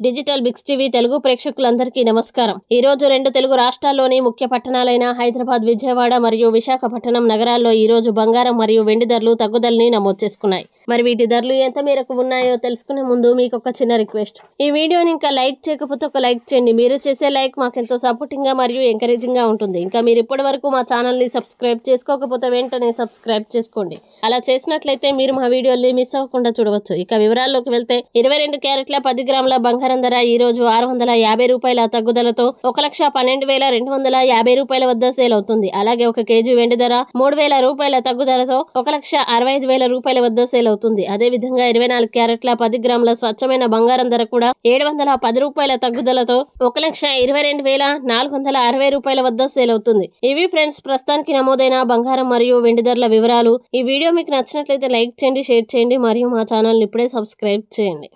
Digital Biggs TV Telugu ప్రేక్షకులందరికీ నమస్కారం. ఈ రోజు రెండు తెలుగు రాష్ట్రాల్లోని ముఖ్య పట్టణాలైన హైదరాబాద్, విజయవాడ మరియు విశాఖపట్నం నగరాల్లో ఈ రోజు బంగారం మరియు వెండి ధరలు తగ్గుదలని నమోదు చేసుకున్నాయి. మరి వీటి ధరలు ఎంత మేరకు ఉన్నాయో తెలుసుకునే ముందు మీకు ఒక చిన్న రిక్వెస్ట్. ఈ వీడియోని ఇంకా లైక్ చేయకపోతే ఒక లైక్ చేయండి. మీరు చేసే లైక్ మాకెంతో సపోర్టింగ్ గా మరియు ఎంకరేజింగ్ గా ఉంటుంది. ఇంకా మీరు ఇప్పటి వరకు మా ఛానల్ ని సబ్స్క్రైబ్ చేసుకోకపోతే వెంటనే సబ్స్క్రైబ్ చేసుకోండి. అలా చేసినట్లయితే మీరు మా వీడియోని మిస్ అవ్వకుండా చూడవచ్చు. ఇక వివరాల్లోకి వెళ్తే 22 క్యారెట్ల 10 గ్రాముల బంగారం ధర ఈ రోజు 650 రూపాయల తగ్గుదలతో 1,12,250 రూపాయల వద్ద సేల్ అవుతుంది. అలాగే ఒక కేజీ వెండి ధర 3,000 రూపాయల తగ్గుదలతో 1,65,000 రూపాయల వద్ద సేల్ అవుతుంది. అదే విధంగా 24 క్యారెట్ల 10 గ్రాముల స్వచ్ఛమైన బంగారం ధర కూడా 710 రూపాయల తగ్గుదలతో 1,22,460 రూపాయల వద్ద సేల్ అవుతుంది. ఇవి ఫ్రెండ్స్ ప్రస్తుతానికి నమోదైన బంగారం మరియు వెండి ధరల వివరాలు. ఈ వీడియో మీకు నచ్చినట్లయితే లైక్ చేయండి, షేర్ చేయండి మరియు మా ఛానల్ ఇప్పుడే సబ్స్క్రైబ్ చేయండి.